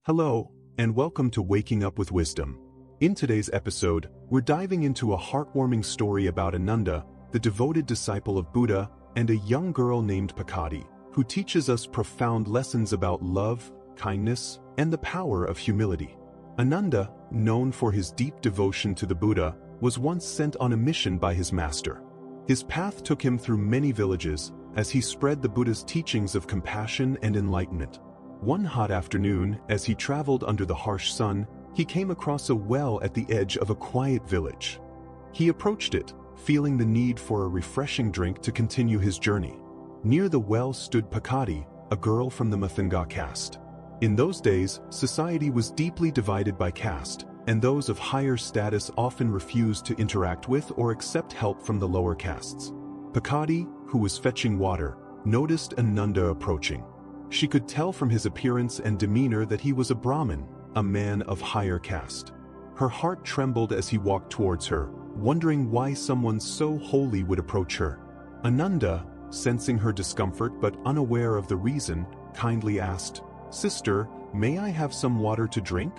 Hello, and welcome to Waking Up with Wisdom. In today's episode, we're diving into a heartwarming story about Ananda, the devoted disciple of Buddha, and a young girl named Pakati, who teaches us profound lessons about love, kindness, and the power of humility. Ananda, known for his deep devotion to the Buddha, was once sent on a mission by his master. His path took him through many villages as he spread the Buddha's teachings of compassion and enlightenment. One hot afternoon, as he traveled under the harsh sun, he came across a well at the edge of a quiet village. He approached it, feeling the need for a refreshing drink to continue his journey. Near the well stood Pakati, a girl from the Mathanga caste. In those days, society was deeply divided by caste, and those of higher status often refused to interact with or accept help from the lower castes. Pakati, who was fetching water, noticed Ananda approaching. She could tell from his appearance and demeanor that he was a Brahmin, a man of higher caste. Her heart trembled as he walked towards her, wondering why someone so holy would approach her. Ananda, sensing her discomfort but unaware of the reason, kindly asked, "Sister, may I have some water to drink?"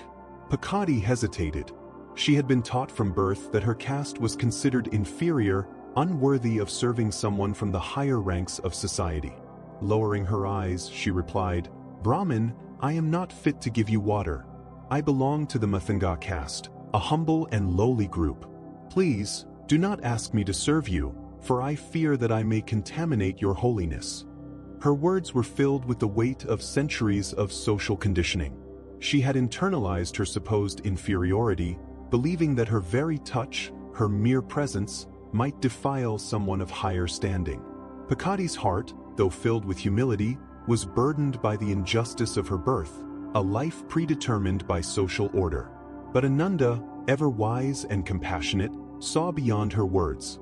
Pakati hesitated. She had been taught from birth that her caste was considered inferior, unworthy of serving someone from the higher ranks of society. Lowering her eyes, she replied, "Brahmin, I am not fit to give you water. I belong to the Mathanga caste, a humble and lowly group. Please, do not ask me to serve you, for I fear that I may contaminate your holiness." Her words were filled with the weight of centuries of social conditioning. She had internalized her supposed inferiority, believing that her very touch, her mere presence, might defile someone of higher standing. Pakati's heart, though filled with humility, was burdened by the injustice of her birth, a life predetermined by social order. But Ananda, ever wise and compassionate, saw beyond her words.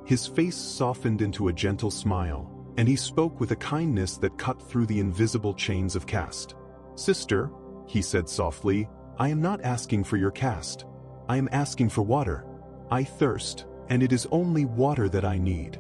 His face softened into a gentle smile, and he spoke with a kindness that cut through the invisible chains of caste. "Sister," he said softly, "I am not asking for your caste. I am asking for water. I thirst, and it is only water that I need."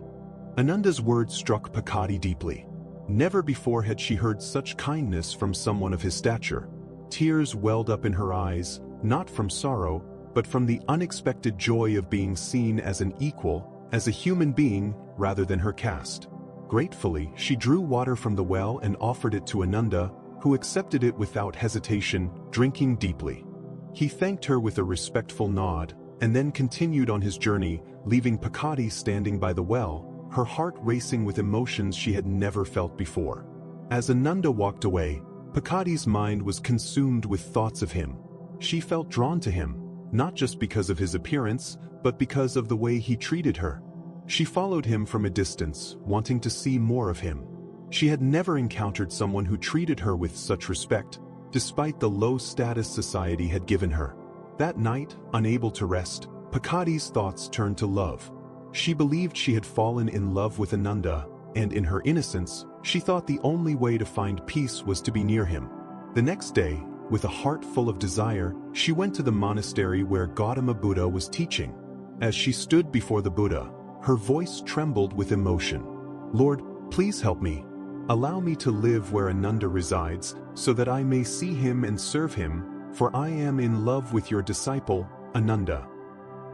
Ananda's words struck Pakati deeply. Never before had she heard such kindness from someone of his stature. Tears welled up in her eyes, not from sorrow, but from the unexpected joy of being seen as an equal, as a human being, rather than her caste. Gratefully, she drew water from the well and offered it to Ananda, who accepted it without hesitation, drinking deeply. He thanked her with a respectful nod, and then continued on his journey, leaving Pakati standing by the well, her heart racing with emotions she had never felt before. As Ananda walked away, Pakati's mind was consumed with thoughts of him. She felt drawn to him, not just because of his appearance, but because of the way he treated her. She followed him from a distance, wanting to see more of him. She had never encountered someone who treated her with such respect, despite the low status society had given her. That night, unable to rest, Pakati's thoughts turned to love. She believed she had fallen in love with Ananda, and in her innocence, she thought the only way to find peace was to be near him. The next day, with a heart full of desire, she went to the monastery where Gautama Buddha was teaching. As she stood before the Buddha, her voice trembled with emotion. "Lord, please help me. Allow me to live where Ananda resides, so that I may see him and serve him, for I am in love with your disciple, Ananda."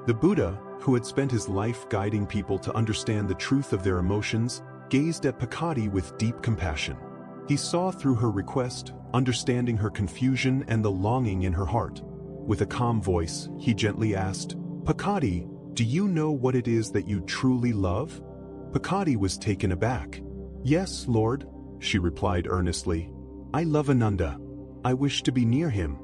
The Buddha, who had spent his life guiding people to understand the truth of their emotions, gazed at Pakati with deep compassion. He saw through her request, understanding her confusion and the longing in her heart. With a calm voice, he gently asked, "Pakati, do you know what it is that you truly love?" Pakati was taken aback. "Yes, Lord," she replied earnestly. "I love Ananda. I wish to be near him."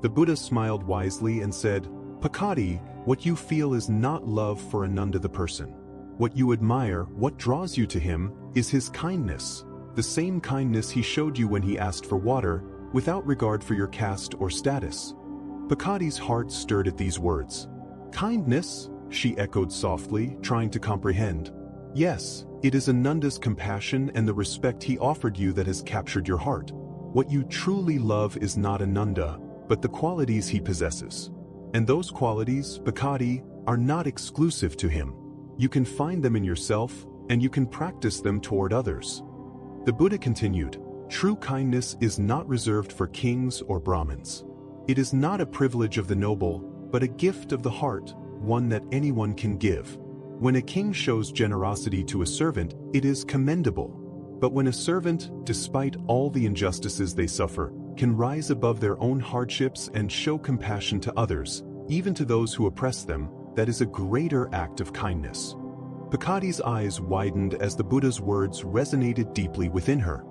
The Buddha smiled wisely and said, "Pakati, what you feel is not love for Ananda the person. What you admire, what draws you to him, is his kindness, the same kindness he showed you when he asked for water, without regard for your caste or status." Pakati's heart stirred at these words. "Kindness?" she echoed softly, trying to comprehend. "Yes, it is Ananda's compassion and the respect he offered you that has captured your heart. What you truly love is not Ananda, but the qualities he possesses. And those qualities, Pakati, are not exclusive to him. You can find them in yourself, and you can practice them toward others." The Buddha continued, True kindness is not reserved for kings or Brahmins. It is not a privilege of the noble, but a gift of the heart, one that anyone can give. When a king shows generosity to a servant, it is commendable. But when a servant, despite all the injustices they suffer, can rise above their own hardships and show compassion to others, even to those who oppress them, that is a greater act of kindness. Pakati's eyes widened as the Buddha's words resonated deeply within her.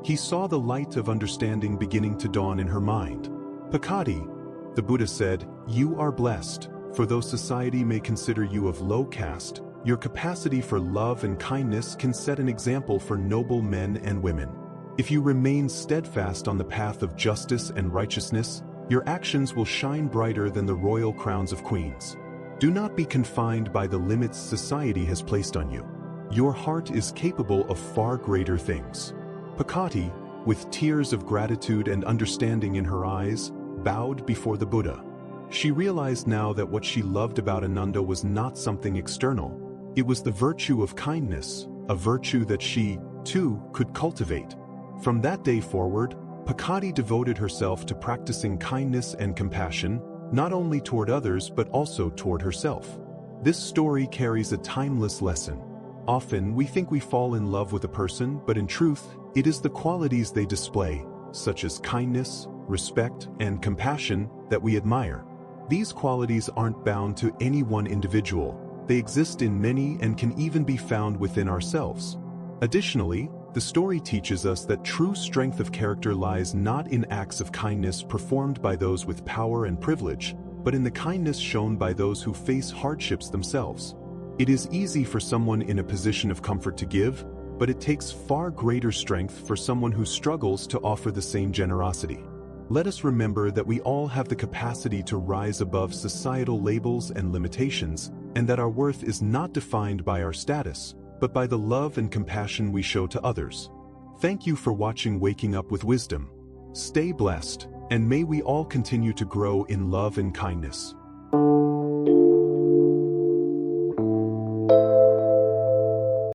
He saw the light of understanding beginning to dawn in her mind. Pakati, the Buddha said, you are blessed, for though society may consider you of low caste, your capacity for love and kindness can set an example for noble men and women. If you remain steadfast on the path of justice and righteousness, your actions will shine brighter than the royal crowns of queens. Do not be confined by the limits society has placed on you. Your heart is capable of far greater things. Pakati, with tears of gratitude and understanding in her eyes, bowed before the Buddha. She realized now that what she loved about Ananda was not something external. It was the virtue of kindness, a virtue that she, too, could cultivate. From that day forward, Pakati devoted herself to practicing kindness and compassion, not only toward others but also toward herself. This story carries a timeless lesson. Often we think we fall in love with a person, but in truth, it is the qualities they display, such as kindness, respect, and compassion, that we admire. These qualities aren't bound to any one individual. They exist in many and can even be found within ourselves. Additionally, the story teaches us that true strength of character lies not in acts of kindness performed by those with power and privilege, but in the kindness shown by those who face hardships themselves. It is easy for someone in a position of comfort to give, but it takes far greater strength for someone who struggles to offer the same generosity. Let us remember that we all have the capacity to rise above societal labels and limitations, and that our worth is not defined by our status, but by the love and compassion we show to others. Thank you for watching Waking Up with Wisdom. Stay blessed, and may we all continue to grow in love and kindness.